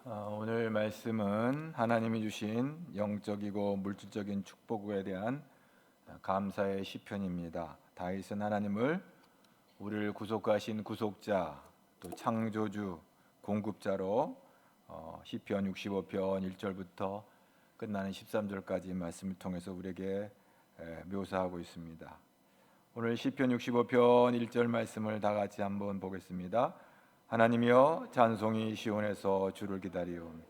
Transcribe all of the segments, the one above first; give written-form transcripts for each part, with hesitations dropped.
오늘 말씀은 하나님이 주신 영적이고 물질적인 축복에 대한 감사의 시편입니다. 다윗은 하나님을 우리를 구속하신 구속자, 또 창조주, 공급자로 시편 65편 1절부터 끝나는 13절까지 말씀을 통해서 우리에게 묘사하고 있습니다. 오늘 시편 65편 1절 말씀을 다 같이 한번 보겠습니다. 하나님이여 찬송이 시온에서 주를 기다리온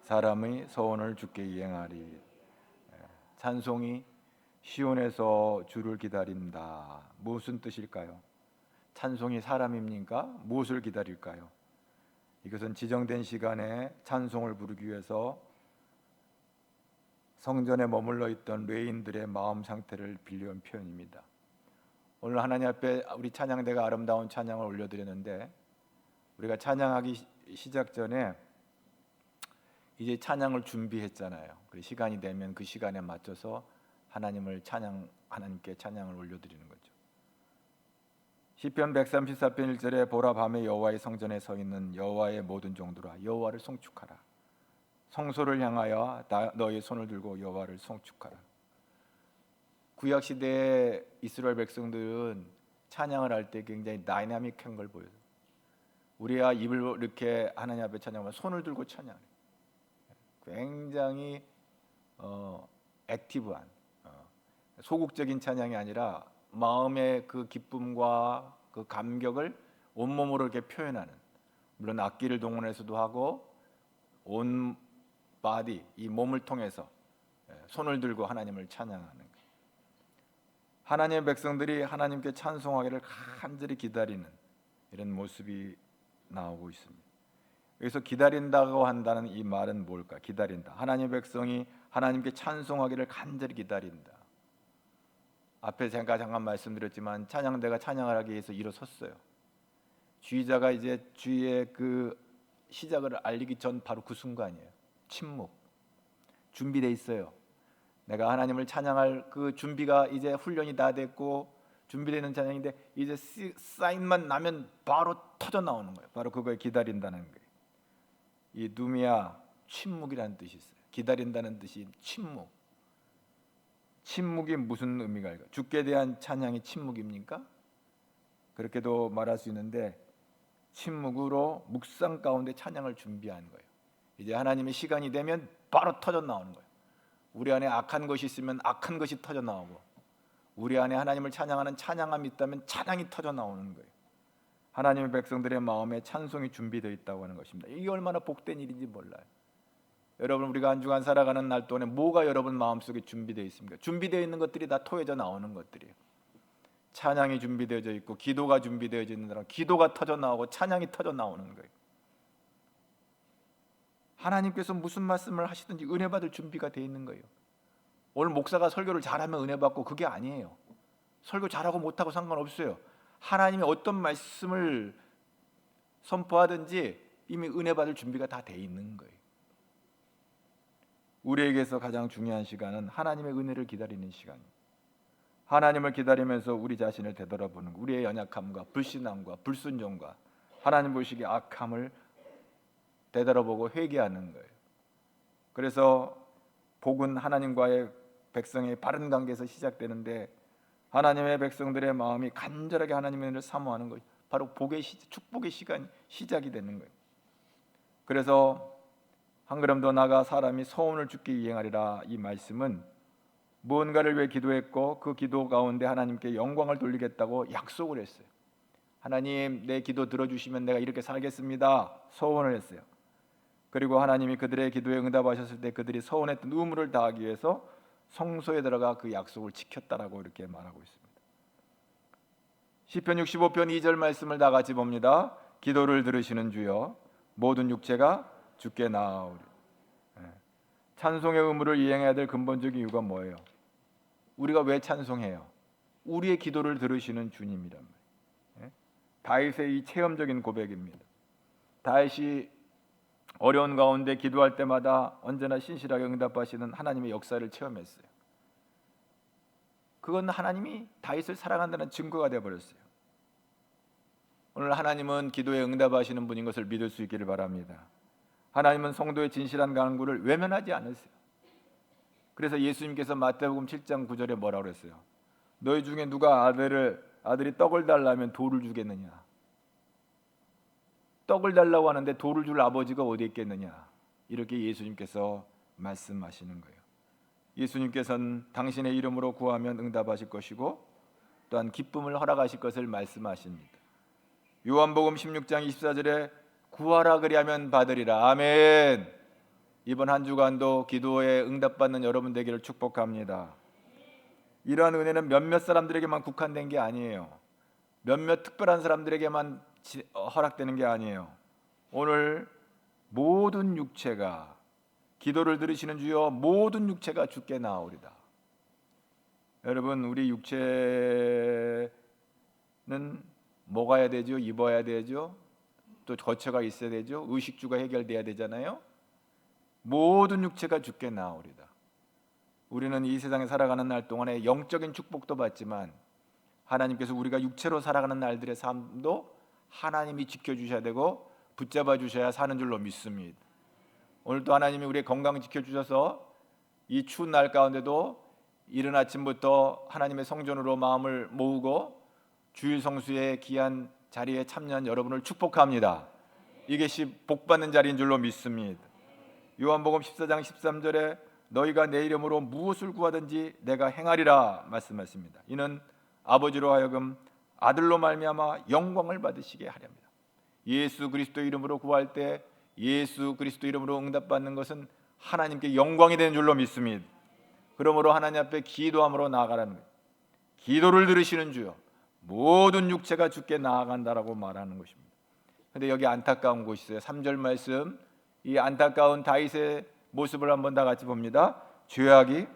사람의 소원을 주께 이행하리. 찬송이 시온에서 주를 기다린다. 무슨 뜻일까요? 찬송이 사람입니까? 무엇을 기다릴까요? 이것은 지정된 시간에 찬송을 부르기 위해서 성전에 머물러 있던 레인들의 마음 상태를 빌려온 표현입니다. 오늘 하나님 앞에 우리 찬양대가 아름다운 찬양을 올려드렸는데, 우리가 찬양하기 시작 전에 이제 찬양을 준비했잖아요. 그 시간이 되면 그 시간에 맞춰서 하나님께 찬양을 올려드리는 거죠. 시편 134편 1절에 보라 밤에 여호와의 성전에 서 있는 여호와의 모든 종들아 여호와를 송축하라. 성소를 향하여 너의 손을 들고 여호와를 송축하라. 구약 시대의 이스라엘 백성들은 찬양을 할 때 굉장히 다이나믹한 걸 보여요. 우리야 입을 이렇게 하나님 앞에 찬양하면 손을 들고 찬양해요. 굉장히 액티브한 소극적인 찬양이 아니라 마음의 그 기쁨과 그 감격을 온몸으로 이렇게 표현하는, 물론 악기를 동원해서도 하고 온 바디, 이 몸을 통해서 손을 들고 하나님을 찬양하는 거예요. 하나님의 백성들이 하나님께 찬송하기를 간절히 기다리는 이런 모습이 나오고 있습니다. 여기서 기다린다고 한다는 이 말은 뭘까? 기다린다. 하나님의 백성이 하나님께 찬송하기를 간절히 기다린다. 앞에 제가 잠깐 말씀드렸지만 찬양대가 찬양을 하기 위해서 일어섰어요. 주의자가 이제 주의의 그 시작을 알리기 전 바로 그 순간이에요. 침묵. 준비돼 있어요. 내가 하나님을 찬양할 그 준비가 이제 훈련이 다 됐고 준비되는 찬양인데 이제 사인만 나면 바로 터져 나오는 거예요. 바로 그거에 기다린다는 거예요. 이 누미야, 침묵이라는 뜻이 있어요. 기다린다는 뜻이 침묵. 침묵이 무슨 의미가 있을까? 주께 대한 찬양이 침묵입니까? 그렇게도 말할 수 있는데, 침묵으로 묵상 가운데 찬양을 준비한 거예요. 이제 하나님의 시간이 되면 바로 터져 나오는 거예요. 우리 안에 악한 것이 있으면 악한 것이 터져 나오고, 우리 안에 하나님을 찬양하는 찬양함이 있다면 찬양이 터져 나오는 거예요. 하나님의 백성들의 마음에 찬송이 준비되어 있다고 하는 것입니다. 이게 얼마나 복된 일인지 몰라요. 여러분, 우리가 한 주간 살아가는 날 동안에 뭐가 여러분 마음속에 준비되어 있습니까? 준비되어 있는 것들이 다 토해져 나오는 것들이에요. 찬양이 준비되어져 있고 기도가 준비되어져 있는 사람, 기도가 터져 나오고 찬양이 터져 나오는 거예요. 하나님께서 무슨 말씀을 하시든지 은혜 받을 준비가 되어 있는 거예요. 오늘 목사가 설교를 잘하면 은혜 받고, 그게 아니에요. 설교 잘하고 못하고 상관없어요. 하나님이 어떤 말씀을 선포하든지 이미 은혜 받을 준비가 다 되어 있는 거예요. 우리에게서 가장 중요한 시간은 하나님의 은혜를 기다리는 시간입니다. 하나님을 기다리면서 우리 자신을 되돌아보는, 우리의 연약함과 불신함과 불순종과 하나님 보시기에 악함을 되돌아보고 회개하는 거예요. 그래서 복은 하나님과의 백성의 바른 관계에서 시작되는데, 하나님의 백성들의 마음이 간절하게 하나님의 은혜를 사모하는 것, 바로 복의 축복의 시간이 시작이 되는 거예요. 그래서 한 걸음 더 나아가 사람이 소원을 주께 이행하리라, 이 말씀은 무언가를 위해 기도했고 그 기도 가운데 하나님께 영광을 돌리겠다고 약속을 했어요. 하나님, 내 기도 들어주시면 내가 이렇게 살겠습니다, 소원을 했어요. 그리고 하나님이 그들의 기도에 응답하셨을 때 그들이 소원했던 의무를 다하기 위해서 성소에 들어가 그 약속을 지켰다라고 이렇게 말하고 있습니다. 시편 65편 2절 말씀을 다 같이 봅니다. 기도를 들으시는 주여 모든 육체가 주께 나아오리. 찬송의 의무를 이행해야 될 근본적인 이유가 뭐예요? 우리가 왜 찬송해요? 우리의 기도를 들으시는 주님이란 말이에요. 다윗의 이 체험적인 고백입니다. 다윗이 어려운 가운데 기도할 때마다 언제나 신실하게 응답하시는 하나님의 역사를 체험했어요. 그건 하나님이 다윗을 사랑한다는 증거가 되어버렸어요. 오늘 하나님은 기도에 응답하시는 분인 것을 믿을 수 있기를 바랍니다. 하나님은 성도의 진실한 간구를 외면하지 않으세요. 그래서 예수님께서 마태복음 7장 9절에 뭐라고 그랬어요? 너희 중에 누가 아들이 떡을 달라면 돌을 주겠느냐? 떡을 달라고 하는데 돌을 줄 아버지가 어디 있겠느냐? 이렇게 예수님께서 말씀하시는 거예요. 예수님께서는 당신의 이름으로 구하면 응답하실 것이고 또한 기쁨을 허락하실 것을 말씀하십니다. 요한복음 16장 24절에 구하라 그리하면 받으리라. 아멘. 이번 한 주간도 기도에 응답받는 여러분 되기를 축복합니다. 이러한 은혜는 몇몇 사람들에게만 국한된 게 아니에요. 몇몇 특별한 사람들에게만 허락되는 게 아니에요. 오늘 모든 육체가 기도를 들으시는 주여 모든 육체가 주께 나아오리다. 여러분 우리 육체는 먹어야 되죠. 입어야 되죠. 또 거처가 있어야 되죠. 의식주가 해결돼야 되잖아요. 모든 육체가 주께 나아오리다. 우리는 이 세상에 살아가는 날 동안에 영적인 축복도 받지만 하나님께서 우리가 육체로 살아가는 날들의 삶도 하나님이 지켜주셔야 되고 붙잡아 주셔야 사는 줄로 믿습니다. 오늘도 하나님이 우리의 건강 지켜주셔서 이 추운 날 가운데도 이른 아침부터 하나님의 성전으로 마음을 모으고 주일 성수의 귀한 자리에 참여한 여러분을 축복합니다. 이것이 복받는 자리인 줄로 믿습니다. 요한복음 14장 13절에 너희가 내 이름으로 무엇을 구하든지 내가 행하리라 말씀하십니다. 이는 아버지로 하여금 아들로 말미암아 영광을 받으시게 하렵니다. 예수 그리스도 이름으로 구할 때 예수 그리스도 이름으로 응답받는 것은 하나님께 영광이 되는 줄로 믿습니다. 그러므로 하나님 앞에 기도함으로 나아가라는 거예요. 기도를 들으시는 주여 모든 육체가 주께 나아간다라고 말하는 것입니다. 그런데 여기 안타까운 곳이 있어요. 3절 말씀, 이 안타까운 다윗의 모습을 한번 다 같이 봅니다. 죄악이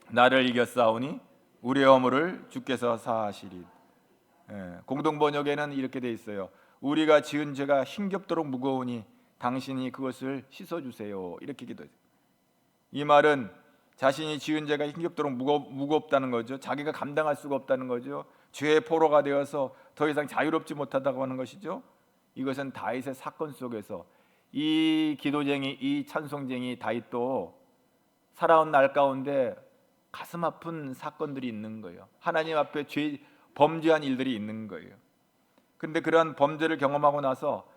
나를 이겼사오니 우리의 허물을 주께서 사하시리. 공동 번역에는 이렇게 돼 있어요. 우리가 지은 죄가 힘겹도록 무거우니 당신이 그것을 씻어주세요. 이렇게 기도해요. 이 말은 자신이 지은 죄가 힘겹도록 무겁다는 거죠. 자기가 감당할 수가 없다는 거죠. 죄의 포로가 되어서 더 이상 자유롭지 못하다고 하는 것이죠. 이것은 다윗의 사건 속에서 이 기도쟁이, 이 찬송쟁이 다윗도 살아온 날 가운데 가슴 아픈 사건들이 있는 거예요. 하나님 앞에 범죄한 일들이 있는 거예요. 그런데 그러한 범죄를 경험하고 나서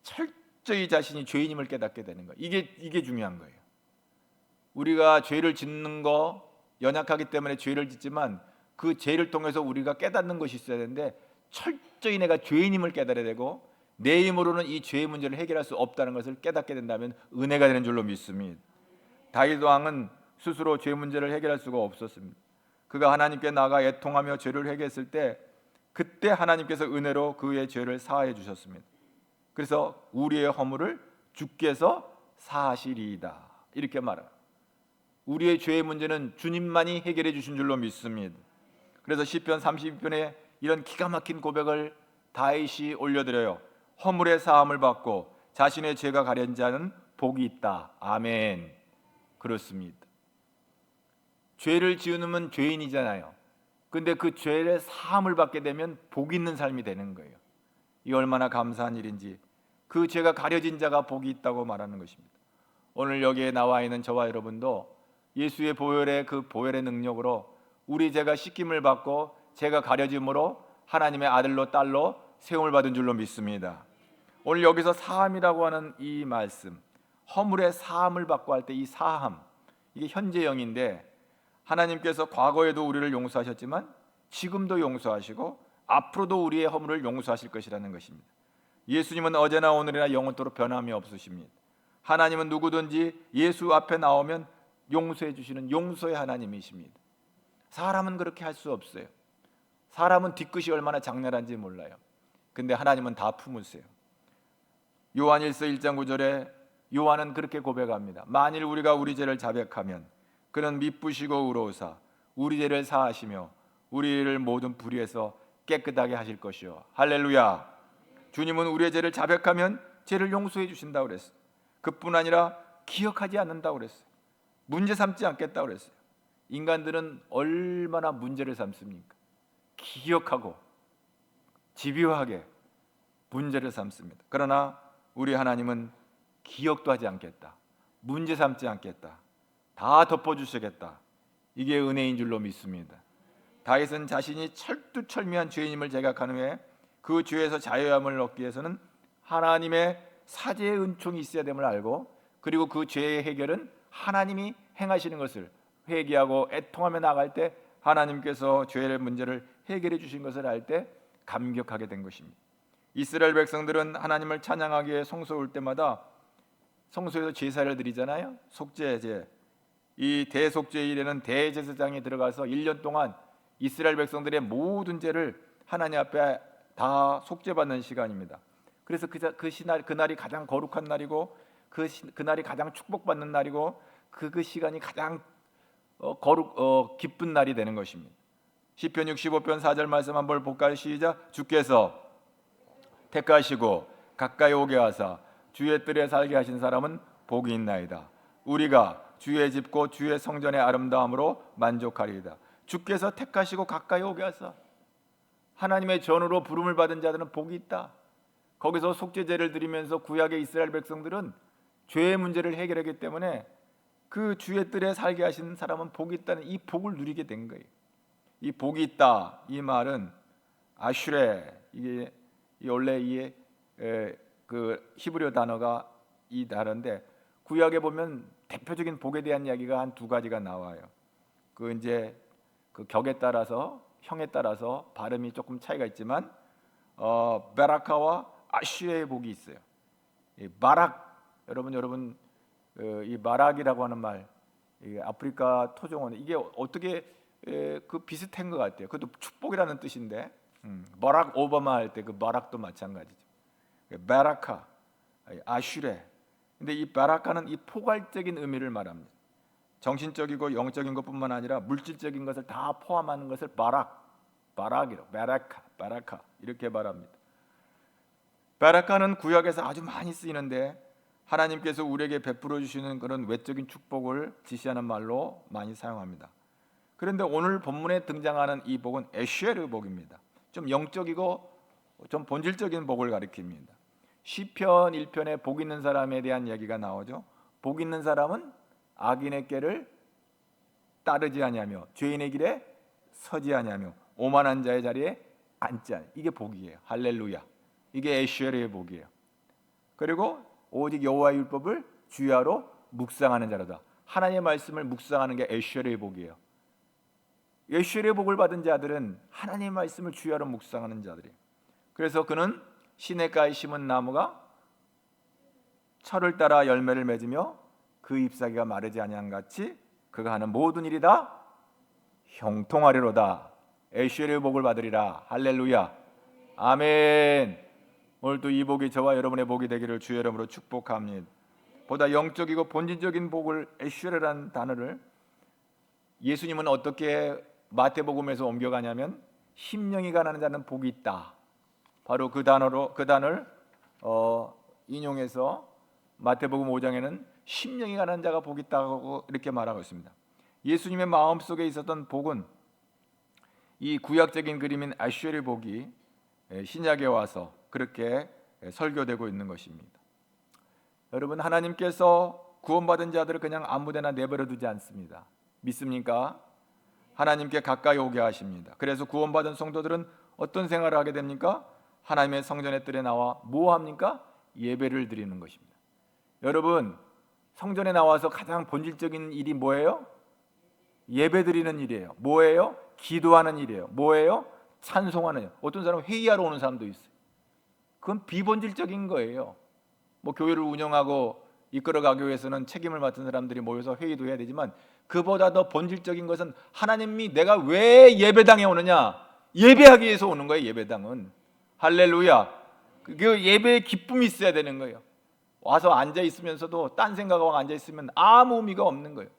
철저히 자신이 죄인임을 깨닫게 되는 거예요. 이게 중요한 거예요. 우리가 죄를 짓는 거 연약하기 때문에 죄를 짓지만 그 죄를 통해서 우리가 깨닫는 것이 있어야 되는데 철저히 내가 죄인임을 깨달아야 되고 내 힘으로는 이 죄의 문제를 해결할 수 없다는 것을 깨닫게 된다면 은혜가 되는 줄로 믿습니다. 다윗 왕은 스스로 죄 문제를 해결할 수가 없었습니다. 그가 하나님께 나가 애통하며 죄를 회개했을 때 그때 하나님께서 은혜로 그의 죄를 사하여 주셨습니다. 그래서 우리의 허물을 주께서 사하시리이다 이렇게 말합니다. 우리의 죄의 문제는 주님만이 해결해 주신 줄로 믿습니다. 그래서 시편 32편에 이런 기가 막힌 고백을 다윗이 올려드려요. 허물의 사함을 받고 자신의 죄가 가려진 자는 복이 있다. 아멘. 그렇습니다. 죄를 지으면 죄인이잖아요. 근데 그 죄의 사함을 받게 되면 복 있는 삶이 되는 거예요. 이 얼마나 감사한 일인지. 그 죄가 가려진 자가 복이 있다고 말하는 것입니다. 오늘 여기에 나와 있는 저와 여러분도 예수의 보혈의 그 보혈의 능력으로 우리 죄가 씻김을 받고 죄가 가려짐으로 하나님의 아들로 딸로 세움을 받은 줄로 믿습니다. 오늘 여기서 사함이라고 하는 이 말씀, 허물의 사함을 받고 할 때 이 사함, 이게 현재형인데 하나님께서 과거에도 우리를 용서하셨지만 지금도 용서하시고 앞으로도 우리의 허물을 용서하실 것이라는 것입니다. 예수님은 어제나 오늘이나 영원토록 변함이 없으십니다. 하나님은 누구든지 예수 앞에 나오면 용서해 주시는 용서의 하나님이십니다. 사람은 그렇게 할 수 없어요. 사람은 뒤끝이 얼마나 장렬한지 몰라요. 근데 하나님은 다 품으세요. 요한일서 1장 9절에 요한은 그렇게 고백합니다. 만일 우리가 우리 죄를 자백하면 그는 미쁘시고 의로우사 우리 죄를 사하시며 우리를 모든 불의에서 깨끗하게 하실 것이요. 할렐루야. 주님은 우리의 죄를 자백하면 죄를 용서해 주신다고 그랬어요. 그뿐 아니라 기억하지 않는다고 그랬어요. 문제 삼지 않겠다고 그랬어요. 인간들은 얼마나 문제를 삼습니까? 기억하고 집요하게 문제를 삼습니다. 그러나 우리 하나님은 기억도 하지 않겠다. 문제 삼지 않겠다. 다 덮어주시겠다. 이게 은혜인 줄로 믿습니다. 다윗은 자신이 철두철미한 죄인임을 자각한 후에 그 죄에서 자유함을 얻기 위해서는 하나님의 사죄의 은총이 있어야 됨을 알고, 그리고 그 죄의 해결은 하나님이 행하시는 것을 회개하고 애통하며 나갈 때 하나님께서 죄의 문제를 해결해 주신 것을 알 때 감격하게 된 것입니다. 이스라엘 백성들은 하나님을 찬양하기 위해 성소에 올 때마다 성소에서 제사를 드리잖아요. 속죄제. 이 대속죄일에는 대제사장이 들어가서 1년 동안 이스라엘 백성들의 모든 죄를 하나님 앞에 다 속죄받는 시간입니다. 그래서 그날이 가장 거룩한 날이고 그날이 가장 축복받는 날이고 그 시간이 가장 기쁜 날이 되는 것입니다. 시편 65편 4절 말씀 한번 볼까요? 시작. 주께서 택하시고 가까이 오게 하사 주의 뜰에 살게 하신 사람은 복이 있나이다. 우리가 주의 집고 주의 성전의 아름다움으로 만족하리이다. 주께서 택하시고 가까이 오게 하사, 하나님의 전으로 부름을 받은 자들은 복이 있다. 거기서 속죄제를 드리면서 구약의 이스라엘 백성들은 죄의 문제를 해결하기 때문에 그 주의 뜰에 살게 하신 사람은 복이 있다는 이 복을 누리게 된 거예요. 이 복이 있다, 이 말은 아슈레, 이게 원래 그 히브리어 단어가 이 단어인데, 구약에 보면 대표적인 복에 대한 이야기가 한 두 가지가 나와요. 그 이제 그 격에 따라서, 형에 따라서 발음이 조금 차이가 있지만 베라카와 아슈레의 복이 있어요. 이 마락, 여러분 이 마락이라고 하는 말, 이 아프리카 토종어는 이게 어떻게 그 비슷한 것 같아요. 그것도 축복이라는 뜻인데, 버락 오바마 할 때 그 마락도 마찬가지죠. 베라카, 아슈레. 근데 이 베라카는 이 포괄적인 의미를 말합니다. 정신적이고 영적인 것뿐만 아니라 물질적인 것을 다 포함하는 것을 바락이라고, 베라카 이렇게 말합니다. 베라카는 구약에서 아주 많이 쓰이는데 하나님께서 우리에게 베풀어 주시는 그런 외적인 축복을 지시하는 말로 많이 사용합니다. 그런데 오늘 본문에 등장하는 이 복은 에쉐르 복입니다. 좀 영적이고 좀 본질적인 복을 가리킵니다. 시편 1편에 복 있는 사람에 대한 이야기가 나오죠. 복 있는 사람은 악인의 길을 따르지 아니하며 죄인의 길에 서지 아니하며 오만한 자의 자리에 앉지 아니하며, 이게 복이에요. 할렐루야. 이게 에쉐르의 복이에요. 그리고 오직 여호와의 율법을 주야로 묵상하는 자로다. 하나님의 말씀을 묵상하는 게 에쉐르의 복이에요. 에쉐르의 복을 받은 자들은 하나님의 말씀을 주야로 묵상하는 자들이에요. 그래서 그는 시냇가에 심은 나무가 철을 따라 열매를 맺으며 그 잎사귀가 마르지 아니한 같이 그가 하는 모든 일이 다 형통하리로다. 에쉐르의 복을 받으리라. 할렐루야. 아멘. 오늘도 이 복이 저와 여러분의 복이 되기를 주의 이름으로 축복합니다. 보다 영적이고 본질적인 복을, 에쉐르라는 단어를 예수님은 어떻게 마태복음에서 옮겨가냐면, 심령이 가난한 자는 복이 있다. 바로 그 단어를 인용해서 마태복음 5장에는 심령이 가난한 자가 복이 있다고 이렇게 말하고 있습니다. 예수님의 마음속에 있었던 복은 이 구약적인 그림인 아슈르의 복이 신약에 와서 그렇게 설교되고 있는 것입니다. 여러분, 하나님께서 구원받은 자들을 그냥 아무데나 내버려 두지 않습니다. 믿습니까? 하나님께 가까이 오게 하십니다. 그래서 구원받은 성도들은 어떤 생활을 하게 됩니까? 하나님의 성전의 뜰에 나와 뭐 합니까? 예배를 드리는 것입니다. 여러분, 성전에 나와서 가장 본질적인 일이 뭐예요? 예배 드리는 일이에요. 뭐예요? 기도하는 일이에요. 뭐예요? 찬송하는 일. 어떤 사람은 회의하러 오는 사람도 있어요. 그건 비본질적인 거예요. 뭐 교회를 운영하고 이끌어가기 위해서는 책임을 맡은 사람들이 모여서 회의도 해야 되지만, 그보다 더 본질적인 것은 하나님이 내가 왜 예배당에 오느냐? 예배하기 위해서 오는 거예요. 예배당은. 할렐루야. 그 예배의 기쁨이 있어야 되는 거예요. 와서 앉아 있으면서도 딴 생각하고 앉아 있으면 아무 의미가 없는 거예요.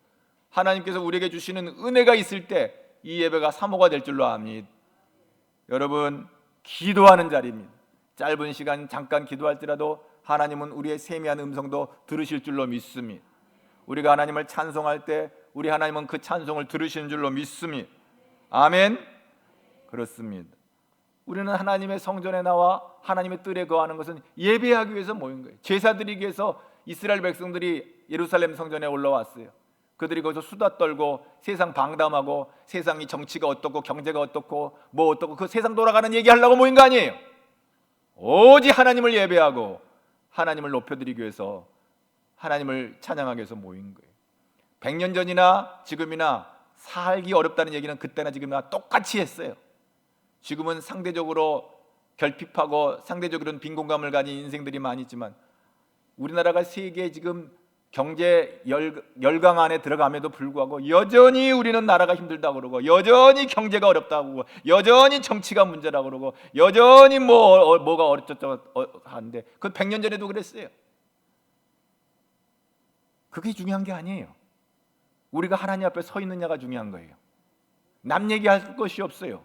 하나님께서 우리에게 주시는 은혜가 있을 때 이 예배가 사모가 될 줄로 압니다. 여러분, 기도하는 자리입니다. 짧은 시간 잠깐 기도할지라도 하나님은 우리의 세미한 음성도 들으실 줄로 믿습니다. 우리가 하나님을 찬송할 때 우리 하나님은 그 찬송을 들으시는 줄로 믿습니다. 아멘. 그렇습니다. 우리는 하나님의 성전에 나와 하나님의 뜰에 거하는 것은 예배하기 위해서 모인 거예요. 제사 드리기 위해서 이스라엘 백성들이 예루살렘 성전에 올라왔어요. 그들이 거기서 수다 떨고 세상 방담하고 세상이 정치가 어떻고 경제가 어떻고 뭐 어떻고 그 세상 돌아가는 얘기하려고 모인 거 아니에요. 오직 하나님을 예배하고 하나님을 높여드리기 위해서, 하나님을 찬양하기 위해서 모인 거예요. 100년 전이나 지금이나 살기 어렵다는 얘기는 그때나 지금이나 똑같이 했어요. 지금은 상대적으로 결핍하고 상대적으로는 빈곤감을 가진 인생들이 많이 있지만, 우리나라가 세계 지금 경제 열강 안에 들어감에도 불구하고 여전히 우리는 나라가 힘들다고 그러고, 여전히 경제가 어렵다고 그러고, 여전히 정치가 문제라고 그러고, 여전히 뭐가 어렵다고 하는데, 그 100년 전에도 그랬어요. 그게 중요한 게 아니에요. 우리가 하나님 앞에 서 있느냐가 중요한 거예요. 남 얘기할 것이 없어요.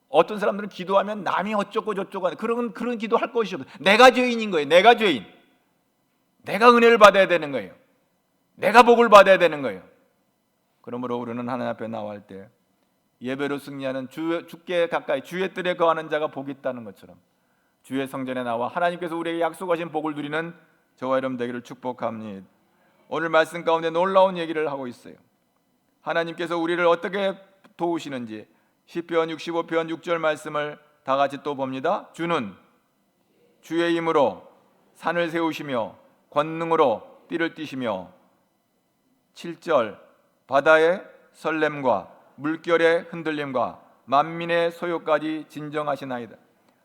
어떤 사람들은 기도하면 남이 어쩌고 저쩌고 하는 그런 기도할 것이 없어요. 내가 죄인인 거예요. 내가 죄인. 내가 은혜를 받아야 되는 거예요. 내가 복을 받아야 되는 거예요. 그러므로 우리는 하나님 앞에 나올 때 예배로 승리하는 주께 가까이 주의 뜰에 거하는 자가 복이 있다는 것처럼 주의 성전에 나와 하나님께서 우리에게 약속하신 복을 누리는 저와 여러분 되기를 축복합니다. 오늘 말씀 가운데 놀라운 얘기를 하고 있어요. 하나님께서 우리를 어떻게 도우시는지 시편 65편 6절 말씀을 다 같이 또 봅니다. 주는 주의 힘으로 산을 세우시며 권능으로 띠를 띠시며 7절 바다의 설렘과 물결의 흔들림과 만민의 소요까지 진정하시나이다.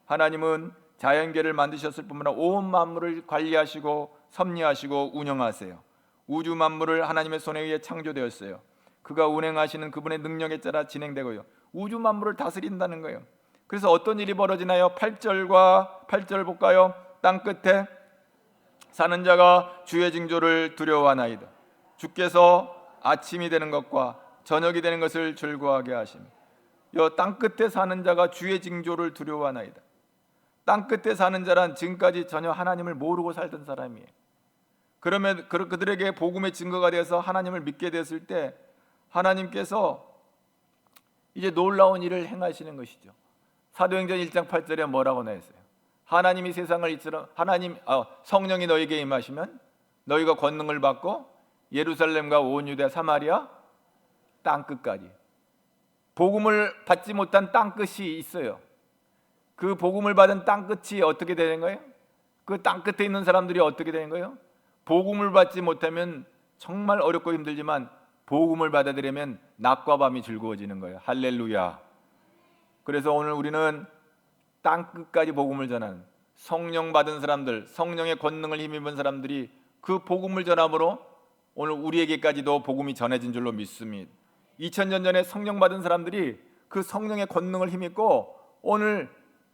하나님은 자연계를 만드셨을 뿐만 아니라 온 만물을 관리하시고 섭리하시고 운영하세요. 우주 만물을 하나님의 손에 의해 창조되었어요. 그가 운행하시는 그분의 능력에 따라 진행되고요. 우주 만물을 다스린다는 거예요. 그래서 어떤 일이 벌어지나요? 8절 볼까요? 땅 끝에 사는 자가 주의 징조를 두려워하나이다. 주께서 아침이 되는 것과 저녁이 되는 것을 즐거워하게 하시며, 땅 끝에 사는 자가 주의 징조를 두려워하나이다. 땅 끝에 사는 자란 지금까지 전혀 하나님을 모르고 살던 사람이에요. 그러면 그들에게 복음의 증거가 되어서 하나님을 믿게 됐을 때 하나님께서 이제 놀라운 일을 행하시는 것이죠. 사도행전 1장 8절에 뭐라고 나왔어요? 하나님이 세상을 이처럼 성령이 너에게 임하시면 너희가 권능을 받고 예루살렘과 온 유대 사마리아 땅끝까지. 복음을 받지 못한 땅끝이 있어요. 그 복음을 받은 땅끝이 어떻게 되는 거예요? 그 땅끝에 있는 사람들이 어떻게 되는 거예요? 복음을 받지 못하면 정말 어렵고 힘들지만 복음을 받아들이면 낮과 밤이 즐거워지는 거예요. 할렐루야. 그래서 오늘 우리는 땅끝까지 복음을 전하는, 성령 받은 사람들, 성령의 권능을 힘입은 사람들이 그 복음을 전함으로 오늘 우리에게까지도 복음이 전해진 줄로 믿습니다. 2000년 전에 성령 받은 사람들이 그 성령의 권능을 힘입고 오늘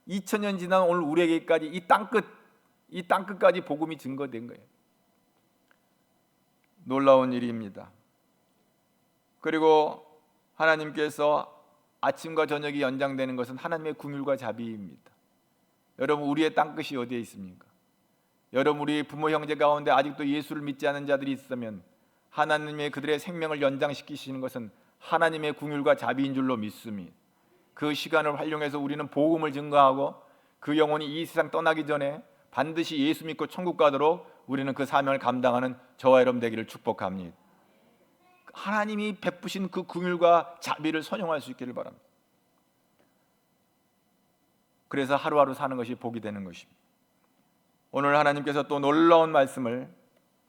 2000년 지난 오늘 우리에게까지 이 땅끝까지 복음이 증거된 거예요. 놀라운 일입니다. 그리고 하나님께서 아침과 저녁이 연장되는 것은 하나님의 긍휼과 자비입니다. 여러분, 우리의 땅끝이 어디에 있습니까? 여러분, 우리 부모 형제 가운데 아직도 예수를 믿지 않은 자들이 있으면 하나님의 그들의 생명을 연장시키시는 것은 하나님의 긍휼과 자비인 줄로 믿습니다. 그 시간을 활용해서 우리는 복음을 증거하고 그 영혼이 이 세상 떠나기 전에 반드시 예수 믿고 천국 가도록 우리는 그 사명을 감당하는 저와 여러분 되기를 축복합니다. 하나님이 베푸신 그 긍휼과 자비를 선용할 수 있기를 바랍니다. 그래서 하루하루 사는 것이 복이 되는 것입니다. 오늘 하나님께서 또 놀라운 말씀을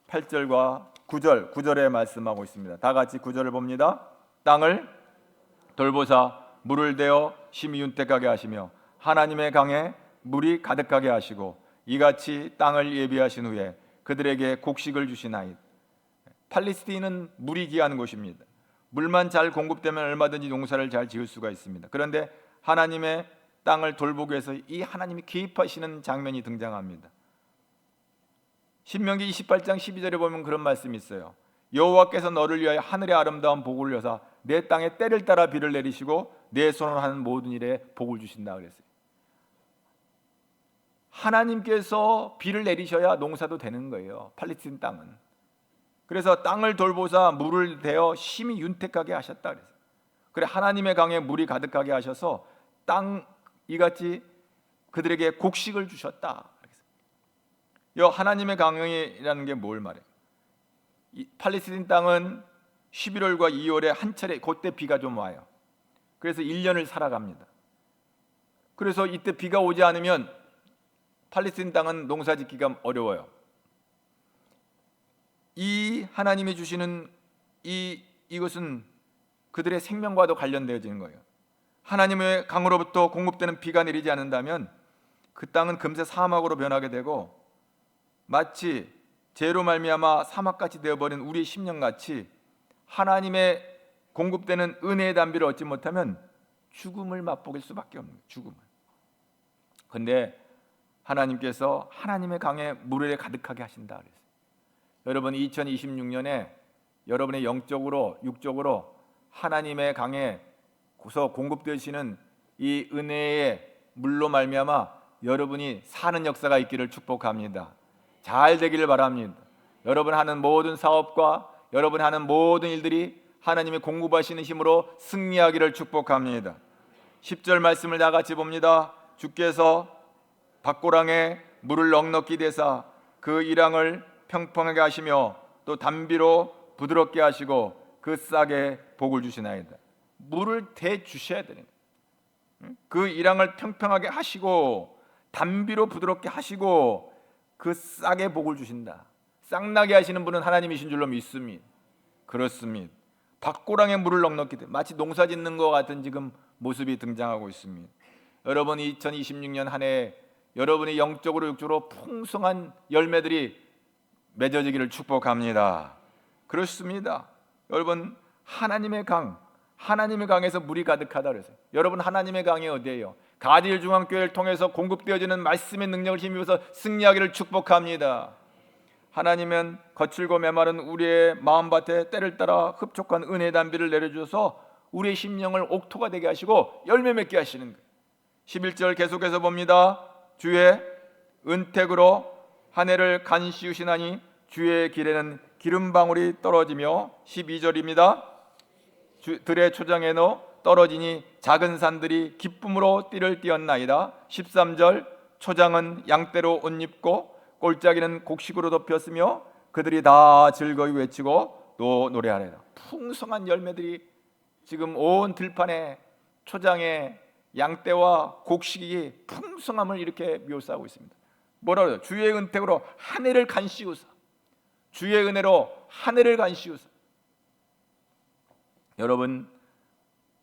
8절과 9절에 말씀하고 있습니다. 다 같이 9절을 봅니다. 땅을 돌보사 물을 대어 심히 윤택하게 하시며 하나님의 강에 물이 가득하게 하시고 이같이 땅을 예비하신 후에 그들에게 곡식을 주시나이다. 팔레스틴은 물이 귀한 곳입니다. 물만 잘 공급되면 얼마든지 농사를 잘 지을 수가 있습니다. 그런데 하나님의 땅을 돌보기 위해서 이 하나님이 개입하시는 장면이 등장합니다. 신명기 28장 12절에 보면 그런 말씀이 있어요. 여호와께서 너를 위하여 하늘의 아름다운 복을 여사 내 땅에 때를 따라 비를 내리시고 내 손으로 하는 모든 일에 복을 주신다 그랬어요. 하나님께서 비를 내리셔야 농사도 되는 거예요. 팔레스틴 땅은. 그래서 땅을 돌보사 물을 대어 심히 윤택하게 하셨다 그랬어요. 그래 하나님의 강에 물이 가득하게 하셔서 땅 이같이 그들에게 곡식을 주셨다. 이 하나님의 강령이라는 게 뭘 말해요? 이 팔레스틴 땅은 11월과 2월에 한 차례 그때 비가 좀 와요. 그래서 1년을 살아갑니다. 그래서 이때 비가 오지 않으면 팔레스틴 땅은 농사짓기가 어려워요. 이 하나님이 주시는 이것은 그들의 생명과도 관련되어지는 거예요. 하나님의 강으로부터 공급되는 비가 내리지 않는다면 그 땅은 금세 사막으로 변하게 되고 마치 죄로 말미암아 사막같이 되어버린 우리의 심령같이 하나님의 공급되는 은혜의 담비를 얻지 못하면 죽음을 맛보길 수밖에 없는 거예요. 죽음을. 그런데 하나님께서 하나님의 강에 물을 가득하게 하신다 그랬어요. 여러분 2026년에 여러분의 영적으로 육적으로 하나님의 강에서 공급되시는 이 은혜의 물로 말미암아 여러분이 사는 역사가 있기를 축복합니다. 잘 되기를 바랍니다. 여러분 하는 모든 사업과 여러분 하는 모든 일들이 하나님이 공급하시는 힘으로 승리하기를 축복합니다. 10절 말씀을 다 같이 봅니다. 주께서 밭고랑에 물을 넉넉히 대사 그 이랑을 평평하게 하시며 또 담비로 부드럽게 하시고 그 싹에 복을 주시나이다. 물을 대 주셔야 되는 그 이랑을 평평하게 하시고 담비로 부드럽게 하시고 그 싹에 복을 주신다. 싹나게 하시는 분은 하나님이신 줄로 믿습니다. 그렇습니다. 밭고랑에 물을 넉넉히 대 마치 농사 짓는 것 같은 지금 모습이 등장하고 있습니다. 여러분 2026년 한 해 여러분이 영적으로 육적으로 풍성한 열매들이 맺어지기를 축복합니다. 그렇습니다. 여러분 하나님의 강에서 물이 가득하다 그래서 여러분 하나님의 강이 어디예요? 가디엘 중앙교회를 통해서 공급되어지는 말씀의 능력을 힘입어서 승리하기를 축복합니다. 하나님은 거칠고 메마른 우리의 마음밭에 때를 따라 흡족한 은혜 담비를 내려주셔서 우리의 심령을 옥토가 되게 하시고 열매 맺게 하시는 거예요. 11절 계속해서 봅니다. 주의 은택으로 한 해를 간시우시나니 주의 길에는 기름방울이 떨어지며 12절입니다. 들의 초장에도 떨어지니 작은 산들이 기쁨으로 띠를 띄었나이다. 13절 초장은 양떼로 옷 입고 골짜기는 곡식으로 덮였으며 그들이 다 즐거이 외치고 또 노래하리라. 풍성한 열매들이 지금 온 들판에 초장에 양떼와 곡식이 풍성함을 이렇게 묘사하고 있습니다. 뭐라 그래요? 주의 은택으로 한 해를 간시우사. 주의 은혜로 한 해를 간시우사. 여러분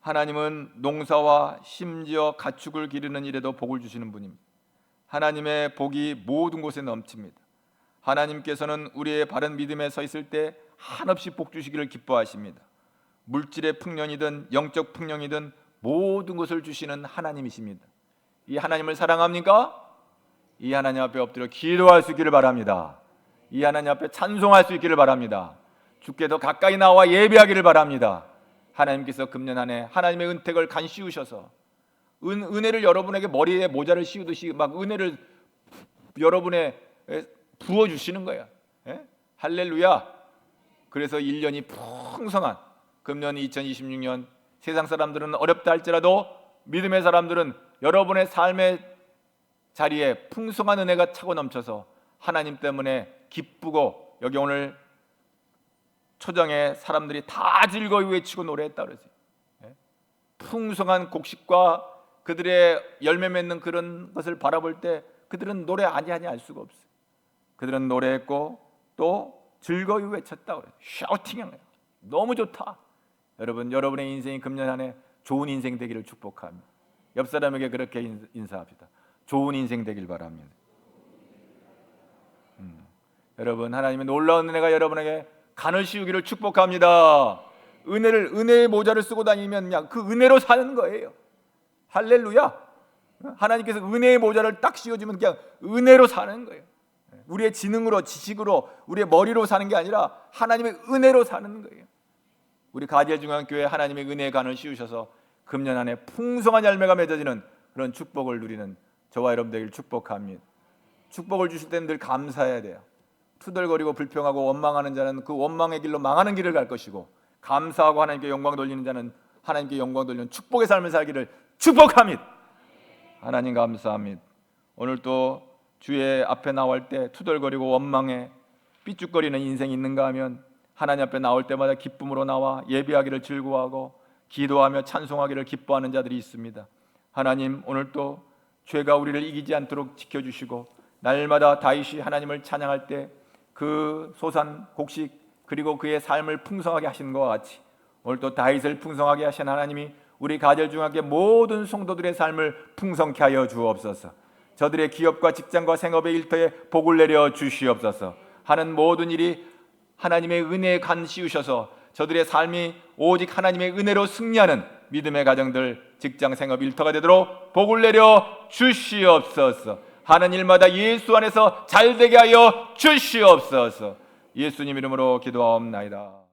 하나님은 농사와 심지어 가축을 기르는 일에도 복을 주시는 분입니다. 하나님의 복이 모든 곳에 넘칩니다. 하나님께서는 우리의 바른 믿음에 서 있을 때 한없이 복 주시기를 기뻐하십니다. 물질의 풍년이든 영적 풍년이든 모든 것을 주시는 하나님이십니다. 이 하나님을 사랑합니까? 이 하나님 앞에 엎드려 기도할 수 있기를 바랍니다. 이 하나님 앞에 찬송할 수 있기를 바랍니다. 주께 더 가까이 나와 예배하기를 바랍니다. 하나님께서 금년 한 해 하나님의 은택을 간씌우셔서 은혜를 여러분에게 머리에 모자를 씌우듯이 막 은혜를 여러분에 부어주시는 거야. 예? 할렐루야. 그래서 1년이 풍성한 금년 2026년 세상 사람들은 어렵다 할지라도 믿음의 사람들은 여러분의 삶의 자리에 풍성한 은혜가 차고 넘쳐서 하나님 때문에 기쁘고 여기 오늘 초장에 사람들이 다 즐거이 외치고 노래했다 그러지. 풍성한 곡식과 그들의 열매 맺는 그런 것을 바라볼 때 그들은 노래 아니하니 알 수가 없어요. 그들은 노래했고 또 즐거이 외쳤다 그래요. 샤우팅한 거예요. 너무 좋다. 여러분, 여러분의 인생이 금년 한 해 좋은 인생 되기를 축복합니다. 옆 사람에게 그렇게 인사합시다. 좋은 인생 되길 바랍니다. 여러분, 하나님의 놀라운 은혜가 여러분에게 간을 씌우기를 축복합니다. 은혜의 모자를 쓰고 다니면 그냥 그 은혜로 사는 거예요. 할렐루야. 하나님께서 은혜의 모자를 딱 씌워주면 그냥 은혜로 사는 거예요. 우리의 지능으로, 지식으로, 우리의 머리로 사는 게 아니라 하나님의 은혜로 사는 거예요. 우리 가디엘 중앙교회 하나님의 은혜의 간을 씌우셔서 금년 안에 풍성한 열매가 맺어지는 그런 축복을 누리는 저와 여러분 되길 축복합니다. 축복을 주실 때는 늘 감사해야 돼요. 투덜거리고 불평하고 원망하는 자는 그 원망의 길로 망하는 길을 갈 것이고, 감사하고 하나님께 영광 돌리는 자는 하나님께 영광 돌리는 축복의 삶을 살기를 축복합니다. 하나님 감사합니다. 오늘 또 주의 앞에 나올 때 투덜거리고 원망해 삐죽거리는 인생이 있는가 하면 하나님 앞에 나올 때마다 기쁨으로 나와 예배하기를 즐거워하고 기도하며 찬송하기를 기뻐하는 자들이 있습니다. 하나님, 오늘 또 죄가 우리를 이기지 않도록 지켜주시고 날마다 다윗이 하나님을 찬양할 때 그 소산 곡식 그리고 그의 삶을 풍성하게 하신 것과 같이 오늘 또 다윗을 풍성하게 하신 하나님이 우리 가절중학교 모든 성도들의 삶을 풍성케 하여 주옵소서. 저들의 기업과 직장과 생업의 일터에 복을 내려 주시옵소서. 하는 모든 일이 하나님의 은혜에 간 씌우셔서 저들의 삶이 오직 하나님의 은혜로 승리하는 믿음의 가정들, 직장, 생업, 일터가 되도록 복을 내려 주시옵소서. 하는 일마다 예수 안에서 잘되게 하여 주시옵소서. 예수님 이름으로 기도하옵나이다.